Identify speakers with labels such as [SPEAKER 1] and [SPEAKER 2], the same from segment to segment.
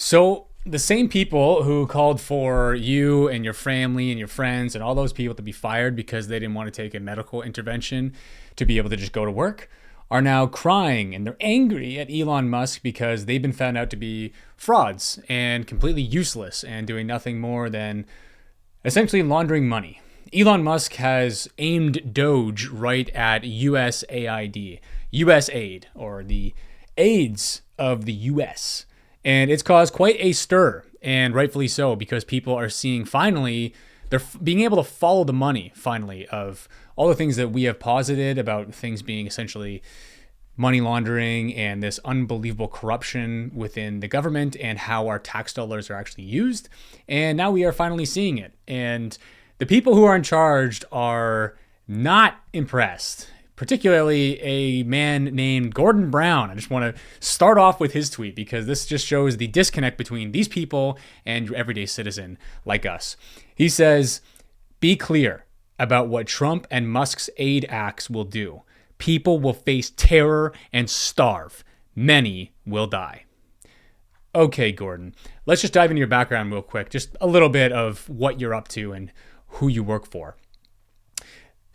[SPEAKER 1] So the same people who called for you and your family and your friends and all those people to be fired because they didn't want to take a medical intervention to be able to just go to work are now crying, and they're angry at Elon Musk because they've been found out to be frauds and completely useless and doing nothing more than essentially laundering money. Elon Musk has aimed Doge right at USAID, or the AIDS of the US. And it's caused quite a stir, and rightfully so, because people are seeing finally, they're being able to follow the money finally of all the things that we have posited about things being essentially money laundering and this unbelievable corruption within the government and how our tax dollars are actually used. And now we are finally seeing it. And the people who are in charge are not impressed, particularly a man named Gordon Brown. I just want to start off with his tweet because this just shows the disconnect between these people and your everyday citizen like us. He says, "Be clear about what Trump and Musk's aid acts will do. People will face terror and starve. Many will die." Okay, Gordon, let's just dive into your background real quick. Just a little bit of what you're up to and who you work for.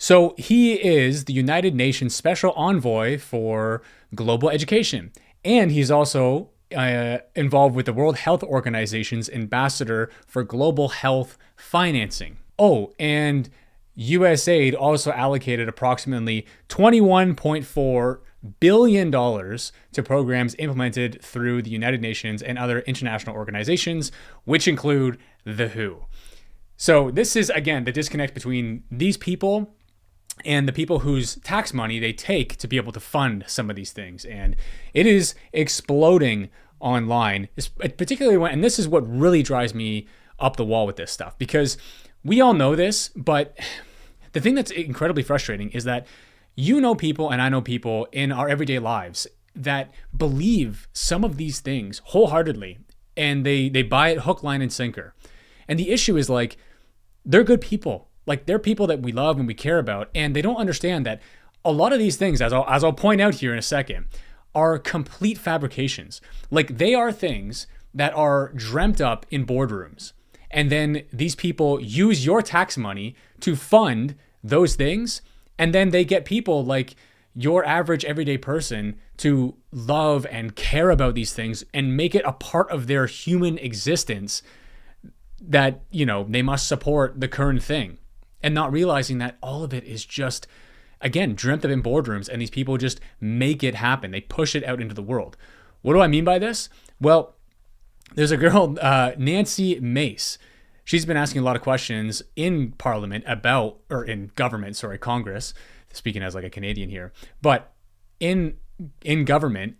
[SPEAKER 1] So he is the United Nations Special Envoy for Global Education, and he's also involved with the World Health Organization's Ambassador for Global Health Financing. Oh, and USAID also allocated approximately $21.4 billion to programs implemented through the United Nations and other international organizations, which include the WHO. So this is, again, the disconnect between these people and the people whose tax money they take to be able to fund some of these things. And it is exploding online, particularly when, and this is what really drives me up the wall with this stuff, because we all know this, but the thing that's incredibly frustrating is that you know people and I know people in our everyday lives that believe some of these things wholeheartedly, and they buy it hook, line, and sinker. And the issue is, like, they're good people. Like, they're people that we love and we care about, and they don't understand that a lot of these things, as I'll point out here in a second, are complete fabrications. Like, they are things that are dreamt up in boardrooms. And then these people use your tax money to fund those things. And then they get people like your average everyday person to love and care about these things and make it a part of their human existence that, you know, they must support the current thing. And not realizing that all of it is just, again, dreamt up in boardrooms, and these people just make it happen. They push it out into the world. What do I mean by this? Well, there's a girl, Nancy Mace. She's been asking a lot of questions in Parliament about, or in government, sorry, Congress, speaking as like a Canadian here, but in government,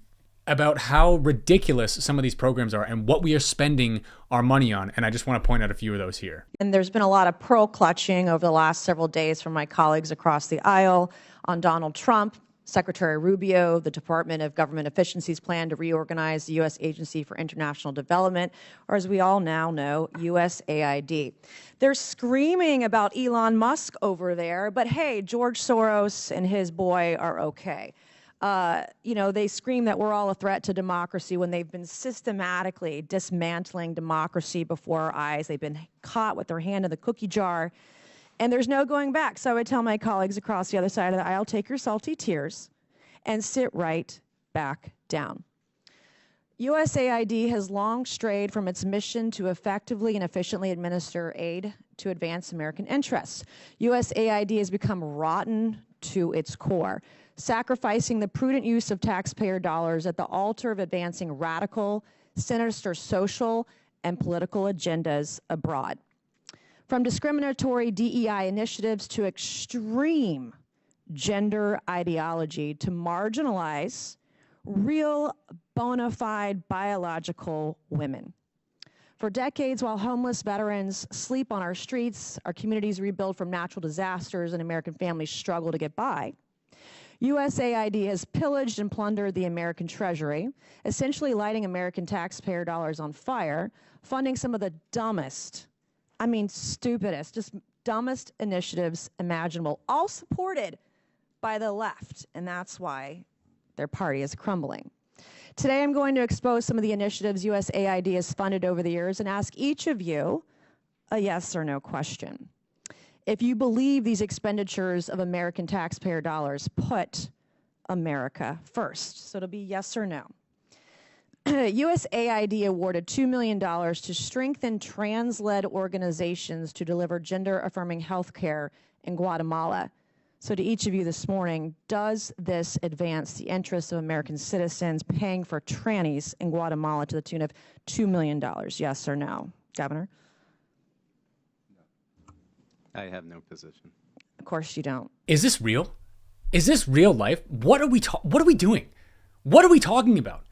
[SPEAKER 1] about how ridiculous some of these programs are and what we are spending our money on. And I just want to point out a few of those here.
[SPEAKER 2] And there's been a lot of pearl clutching over the last several days from my colleagues across the aisle on Donald Trump, Secretary Rubio, the Department of Government Efficiency's plan to reorganize the U.S. Agency for International Development, or as we all now know, USAID. They're screaming about Elon Musk over there, but hey, George Soros and his boy are okay. You know, they scream that we're all a threat to democracy when they've been systematically dismantling democracy before our eyes. They've been caught with their hand in the cookie jar, and there's no going back. So I would tell my colleagues across the other side of the aisle, take your salty tears and sit right back down. USAID has long strayed from its mission to effectively and efficiently administer aid to advance American interests. USAID has become rotten to its core, sacrificing the prudent use of taxpayer dollars at the altar of advancing radical, sinister social and political agendas abroad. From discriminatory DEI initiatives to extreme gender ideology to marginalize real bona fide biological women. For decades, while homeless veterans sleep on our streets, our communities rebuild from natural disasters, and American families struggle to get by, USAID has pillaged and plundered the American treasury, essentially lighting American taxpayer dollars on fire, funding some of the dumbest, I mean stupidest, just dumbest initiatives imaginable, all supported by the left, and that's why their party is crumbling. Today I'm going to expose some of the initiatives USAID has funded over the years and ask each of you a yes or no question. If you believe these expenditures of American taxpayer dollars put America first. So it'll be yes or no. USAID awarded $2 million to strengthen trans-led organizations to deliver gender-affirming health care in Guatemala. So to each of you this morning, does this advance the interests of American citizens paying for trannies in Guatemala to the tune of $2 million? Yes or no? Governor?
[SPEAKER 3] I have no position.
[SPEAKER 2] Of course you don't.
[SPEAKER 1] Is this real? Is this real life? What are we doing? What are we talking about?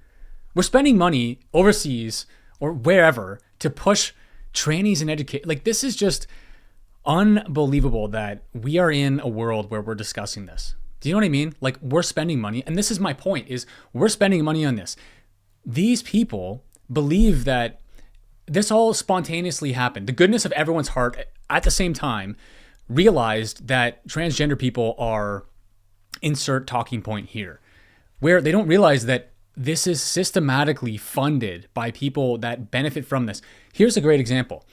[SPEAKER 1] We're spending money overseas or wherever to push trannies and educate. Like, this is just unbelievable that we are in a world where we're discussing this. Do you know what I mean? Like, we're spending money, and this is my point, is we're spending money on this. These people believe that this all spontaneously happened. The goodness of everyone's heart at the same time realized that transgender people are, insert talking point here, where they don't realize that this is systematically funded by people that benefit from this. Here's a great example.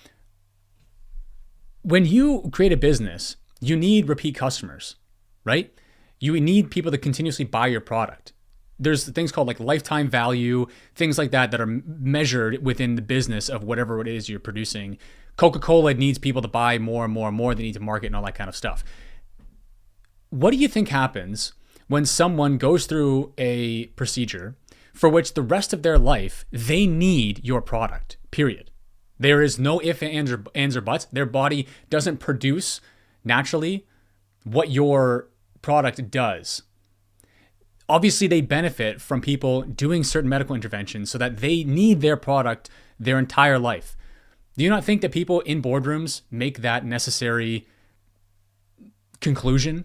[SPEAKER 1] When you create a business, you need repeat customers, right? You need people to continuously buy your product. There's things called like lifetime value, things like that are measured within the business of whatever it is you're producing. Coca-Cola needs people to buy more and more and more. They need to market and all that kind of stuff. What do you think happens when someone goes through a procedure for which the rest of their life, they need your product, period? There is no if, ands, or buts. Their body doesn't produce naturally what your product does. Obviously, they benefit from people doing certain medical interventions so that they need their product their entire life. Do you not think that people in boardrooms make that necessary conclusion?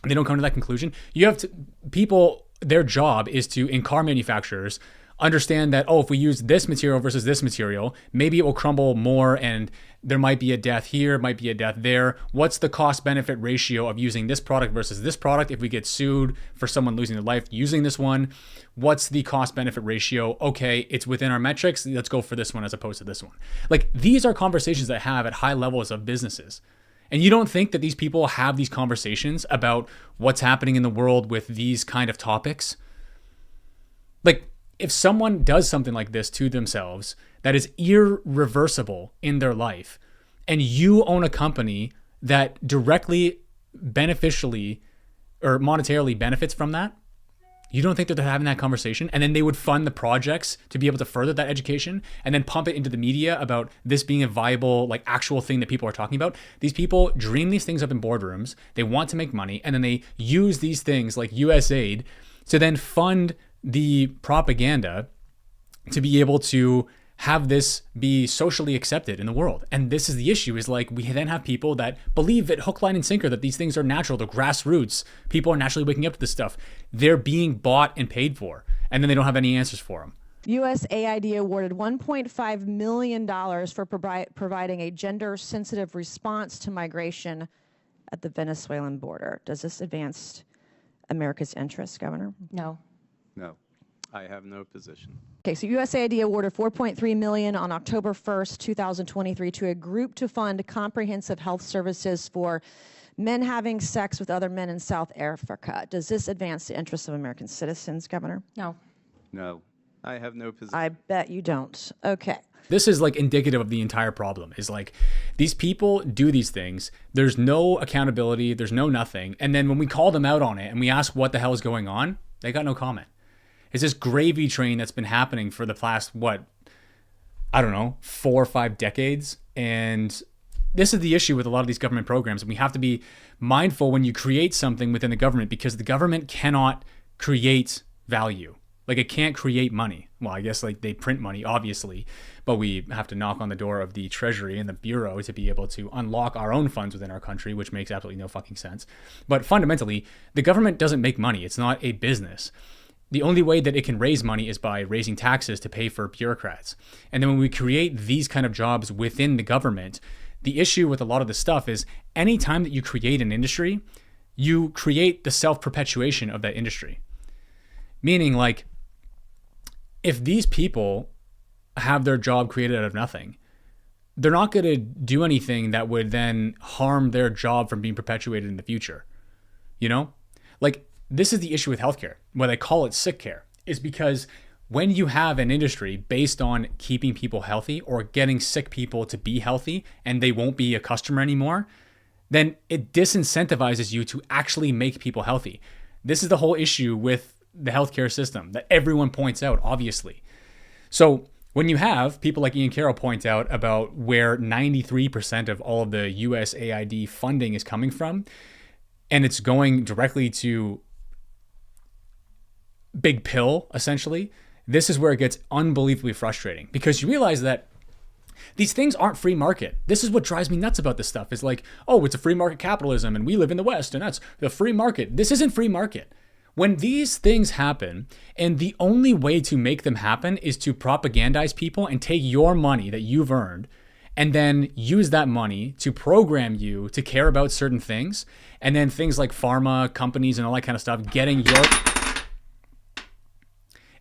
[SPEAKER 1] They don't come to that conclusion. You have to, people, their job is to, in car manufacturers, understand that, oh, if we use this material versus this material, maybe it will crumble more and there might be a death here, might be a death there. What's the cost benefit ratio of using this product versus this product? If we get sued for someone losing their life using this one, what's the cost benefit ratio? Okay, it's within our metrics. Let's go for this one as opposed to this one. Like, these are conversations that have at high levels of businesses. And you don't think that these people have these conversations about what's happening in the world with these kind of topics? Like, if someone does something like this to themselves that is irreversible in their life, and you own a company that directly, beneficially, or monetarily benefits from that, you don't think that they're having that conversation? And then they would fund the projects to be able to further that education and then pump it into the media about this being a viable, like, actual thing that people are talking about. These people dream these things up in boardrooms. They want to make money, and then they use these things like USAID to then fund the propaganda to be able to have this be socially accepted in the world. And this is the issue, is like, we then have people that believe that hook, line, and sinker, that these things are natural, they're grassroots. People are naturally waking up to this stuff. They're being bought and paid for, and then they don't have any answers for them.
[SPEAKER 2] USAID awarded $1.5 million for providing a gender-sensitive response to migration at the Venezuelan border. Does this advance America's interests, Governor?
[SPEAKER 4] No.
[SPEAKER 3] No, I have no position.
[SPEAKER 2] Okay, so USAID awarded $4.3 million on October 1st, 2023 to a group to fund comprehensive health services for men having sex with other men in South Africa. Does this advance the interests of American citizens, Governor?
[SPEAKER 4] No.
[SPEAKER 3] No, I have no position.
[SPEAKER 2] I bet you don't. Okay.
[SPEAKER 1] This is like indicative of the entire problem, is like, these people do these things. There's no accountability. There's no nothing. And then when we call them out on it and we ask what the hell is going on, they got no comment. It's this gravy train that's been happening for the past, 4 or 5 decades. And this is the issue with a lot of these government programs. And we have to be mindful when you create something within the government, because the government cannot create value. Like, it can't create money. Well, I guess like they print money, obviously, but we have to knock on the door of the Treasury and the Bureau to be able to unlock our own funds within our country, which makes absolutely no fucking sense. But fundamentally, the government doesn't make money. It's not a business. The only way that it can raise money is by raising taxes to pay for bureaucrats. And then when we create these kind of jobs within the government, the issue with a lot of this stuff is, anytime that you create an industry, you create the self-perpetuation of that industry. Meaning, like, if these people have their job created out of nothing, they're not going to do anything that would then harm their job from being perpetuated in the future. You know, like this is the issue with healthcare, why they call it sick care, is because when you have an industry based on keeping people healthy or getting sick people to be healthy and they won't be a customer anymore, then it disincentivizes you to actually make people healthy. This is the whole issue with the healthcare system that everyone points out, obviously. So when you have people like Ian Carroll point out about where 93% of all of the USAID funding is coming from, and it's going directly to big pill, essentially, this is where it gets unbelievably frustrating, because you realize that these things aren't free market. This is what drives me nuts about this stuff. Is like, oh, it's a free market capitalism and we live in the West and that's the free market. This isn't free market. When these things happen, and the only way to make them happen is to propagandize people and take your money that you've earned and then use that money to program you to care about certain things, and then things like pharma companies and all that kind of stuff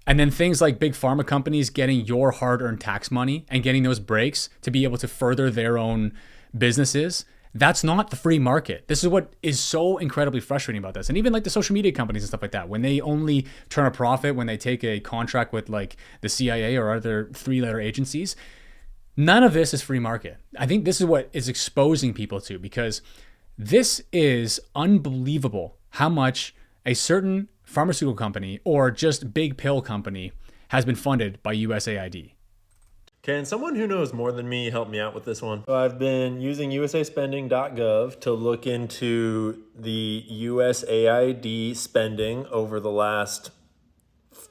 [SPEAKER 1] and then things like big pharma companies getting your hard-earned tax money and getting those breaks to be able to further their own businesses. That's not the free market. This is what is so incredibly frustrating about this. And even like the social media companies and stuff like that, when they only turn a profit when they take a contract with like the CIA or other three-letter agencies, none of this is free market. I think this is what is exposing people to, because this is unbelievable how much a certain pharmaceutical company or just big pill company has been funded by USAID.
[SPEAKER 4] Can someone who knows more than me help me out with this one? So I've been using usaspending.gov to look into the USAID spending over the last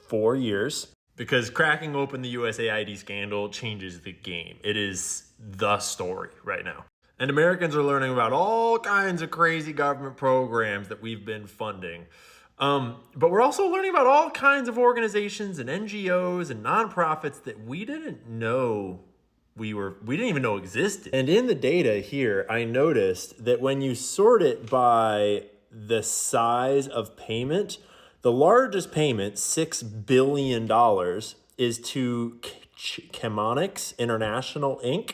[SPEAKER 4] 4 years, because cracking open the USAID scandal changes the game. It is the story right now. And Americans are learning about all kinds of crazy government programs that we've been funding. But we're also learning about all kinds of organizations and NGOs and nonprofits that we didn't know we didn't even know existed. And in the data here, I noticed that when you sort it by the size of payment, the largest payment, $6 billion, is to Chemonics International Inc.,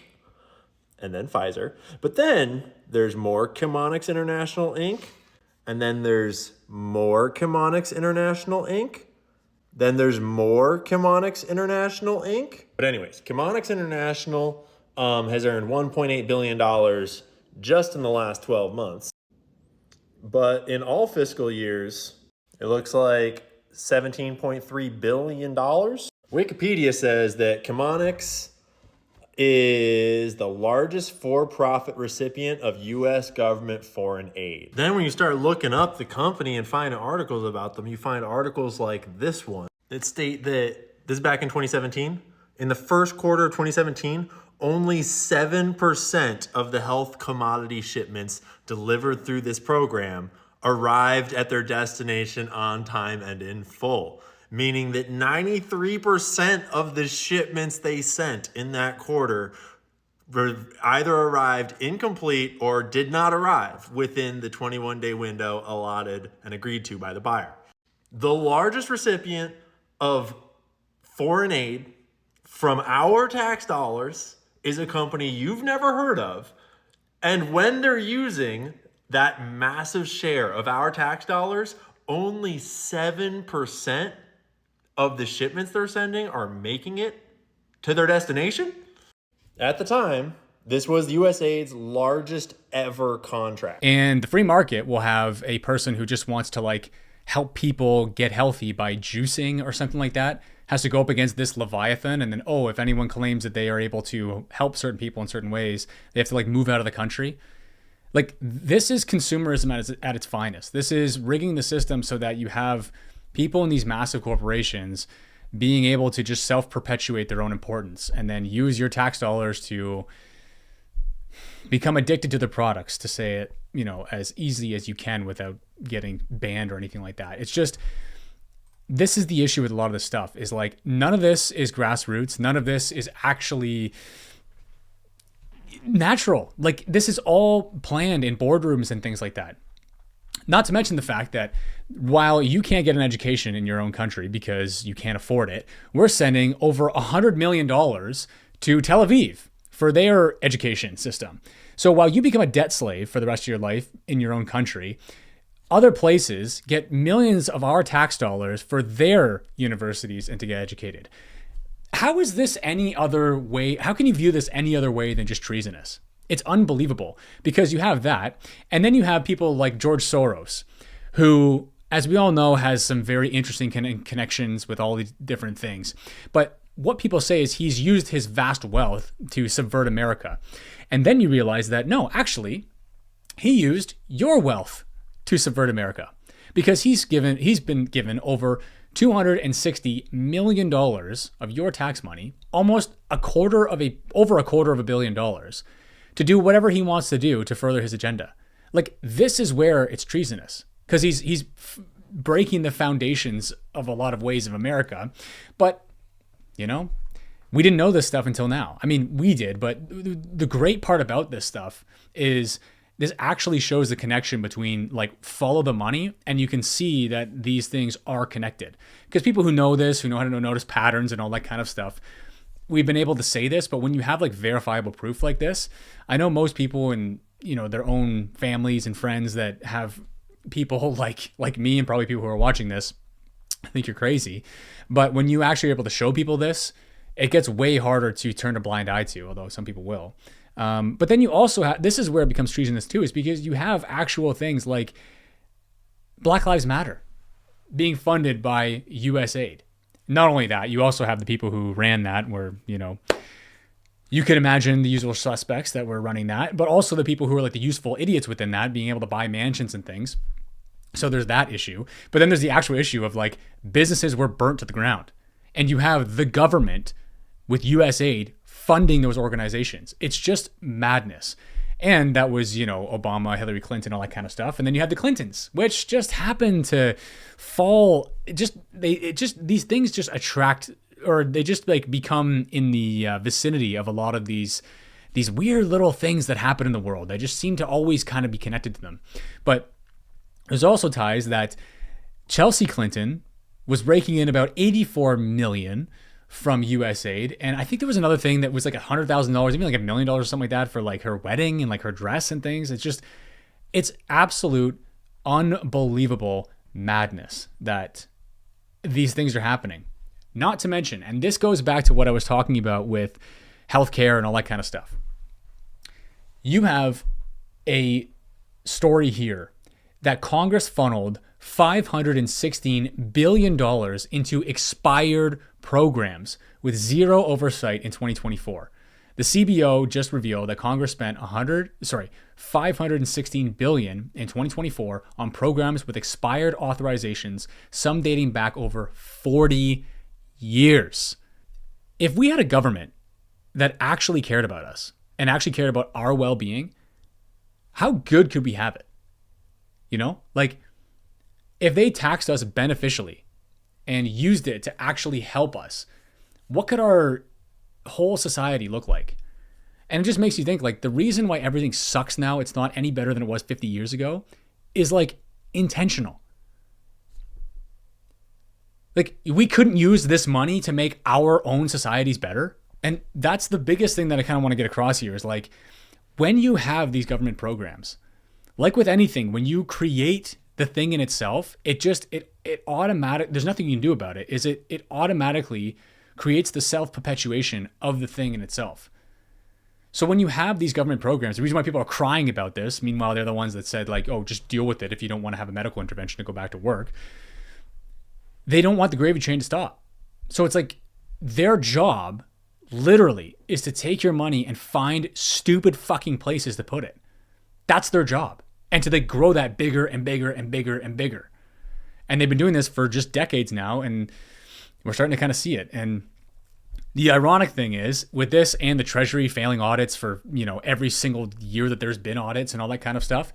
[SPEAKER 4] and then Pfizer. But then there's more Chemonics International Inc., and then there's more Chemonics International Inc., then there's more Chemonics International Inc. But anyways, Chemonics International has earned $1.8 billion just in the last 12 months. But in all fiscal years, it looks like $17.3 billion. Wikipedia says that Chemonics is the largest for-profit recipient of U.S. government foreign aid. Then when you start looking up the company and finding articles about them, you find articles like this one that state that, this is back in 2017, in the first quarter of 2017, only 7% of the health commodity shipments delivered through this program arrived at their destination on time and in full. Meaning that 93% of the shipments they sent in that quarter either arrived incomplete or did not arrive within the 21-day window allotted and agreed to by the buyer. The largest recipient of foreign aid from our tax dollars is a company you've never heard of. And when they're using that massive share of our tax dollars, only 7% of the shipments they're sending are making it to their destination. At the time, this was USAID's largest ever contract.
[SPEAKER 1] And the free market will have a person who just wants to like help people get healthy by juicing or something like that, has to go up against this Leviathan. And then, oh, if anyone claims that they are able to help certain people in certain ways, they have to like move out of the country. Like, this is consumerism at its finest. This is rigging the system so that you have people in these massive corporations being able to just self-perpetuate their own importance and then use your tax dollars to become addicted to the products, to say it, you know, as easily as you can without getting banned or anything like that. It's just, this is the issue with a lot of this stuff, is like, none of this is grassroots. None of this is actually natural. Like, this is all planned in boardrooms and things like that. Not to mention the fact that while you can't get an education in your own country because you can't afford it, we're sending over $100 million to Tel Aviv for their education system. So while you become a debt slave for the rest of your life in your own country, other places get millions of our tax dollars for their universities and to get educated. How is this any other way? How can you view this any other way than just treasonous? It's unbelievable because you have that. And then you have people like George Soros, who, as we all know, has some very interesting connections with all these different things. But what people say is he's used his vast wealth to subvert America. And then you realize that, no, actually, he used your wealth to subvert America because he's been given over $260 million of your tax money, almost over a quarter of $1 billion, to do whatever he wants to do to further his agenda. Like, this is where it's treasonous because he's breaking the foundations of a lot of ways of America. But, you know, we didn't know this stuff until now. I mean, we did, but the great part about this stuff is this actually shows the connection between, like, follow the money, and you can see that these things are connected. Because people who know this, who know how to notice patterns and all that kind of stuff, we've been able to say this, but when you have like verifiable proof like this, I know most people in, you know, their own families and friends that have people like me and probably people who are watching this, I think you're crazy. But when you actually are able to show people this, it gets way harder to turn a blind eye to, although some people will. But then you also have, this is where it becomes treasonous too, is because you have actual things like Black Lives Matter being funded by USAID. Not only that, you also have the people who ran that, where, you know, you could imagine the usual suspects that were running that, but also the people who are like the useful idiots within that, being able to buy mansions and things. So there's that issue. But then there's the actual issue of like businesses were burnt to the ground. And you have the government with USAID funding those organizations. It's just madness. And that was, you know, Obama, Hillary Clinton, all that kind of stuff. And then you have the Clintons, which just happened to fall. These things just attract, or they just like become in the vicinity of a lot of these weird little things that happen in the world. They just seem to always kind of be connected to them. But there's also ties that Chelsea Clinton was raking in about $84 million from USAID. And I think there was another thing that was like $100,000, even like $1 million or something like that for like her wedding and like her dress and things. It's absolute unbelievable madness that these things are happening. Not to mention, and this goes back to what I was talking about with healthcare and all that kind of stuff. You have a story here that Congress funneled $516 billion into expired programs with zero oversight in 2024. The CBO just revealed that Congress spent $516 billion in 2024 on programs with expired authorizations, some dating back over 40 years. If we had a government that actually cared about us and actually cared about our well-being, how good could we have it? You know, like if they taxed us beneficially and used it to actually help us, what could our whole society look like? And it just makes you think, like, the reason why everything sucks now, it's not any better than it was 50 years ago, is like intentional. Like, we couldn't use this money to make our own societies better. And that's the biggest thing that I kind of want to get across here is like, when you have these government programs, like with anything, when you create the thing in itself, it automatic, there's nothing you can do about it, it automatically creates the self-perpetuation of the thing in itself. So when you have these government programs, the reason why people are crying about this, meanwhile, they're the ones that said like, oh, just deal with it if you don't want to have a medical intervention to go back to work. They don't want the gravy train to stop. So it's like their job literally is to take your money and find stupid fucking places to put it. That's their job. And so they grow that bigger and bigger and bigger and bigger. And they've been doing this for just decades now, and we're starting to kind of see it. And the ironic thing is, with this and the Treasury failing audits for, you know, every single year that there's been audits and all that kind of stuff,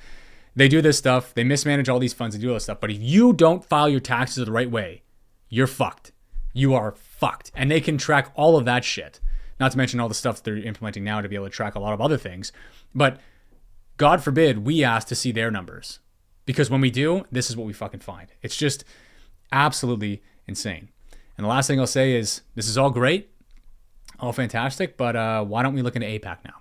[SPEAKER 1] they do this stuff, they mismanage all these funds, they do all this stuff. But if you don't file your taxes the right way, you're fucked. You are fucked. And they can track all of that shit. Not to mention all the stuff they're implementing now to be able to track a lot of other things. But God forbid we ask to see their numbers. Because when we do, this is what we fucking find. It's just absolutely insane. And the last thing I'll say is this is all great, all fantastic, but why don't we look into APAC now?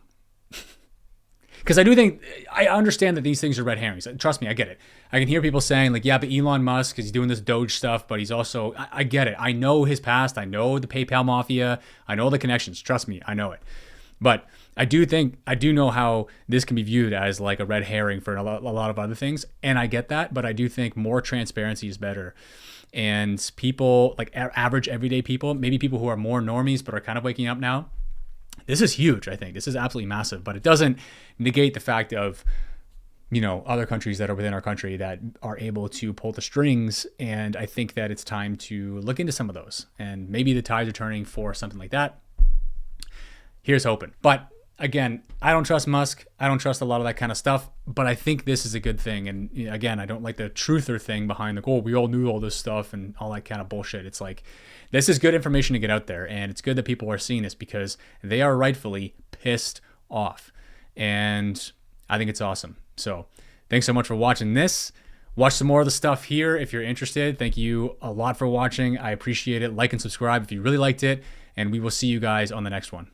[SPEAKER 1] Because I understand that these things are red herrings. Trust me, I get it. I can hear people saying like, yeah, but Elon Musk is doing this Doge stuff, but he's also, I get it. I know his past. I know the PayPal mafia. I know the connections. Trust me, I know it. But I do know how this can be viewed as like a red herring for a lot of other things. And I get that, but I do think more transparency is better. And people, like average everyday people, maybe people who are more normies but are kind of waking up now, this is huge. I think this is absolutely massive, but it doesn't negate the fact of, other countries that are within our country that are able to pull the strings. And I think that it's time to look into some of those, and maybe the tides are turning for something like that. Here's hoping. But again, I don't trust Musk. I don't trust a lot of that kind of stuff, but I think this is a good thing. And again, I don't like the truther thing behind the, we all knew all this stuff and all that kind of bullshit. It's like, this is good information to get out there. And it's good that people are seeing this because they are rightfully pissed off. And I think it's awesome. So thanks so much for watching this. Watch some more of the stuff here if you're interested. Thank you a lot for watching. I appreciate it. Like and subscribe if you really liked it. And we will see you guys on the next one.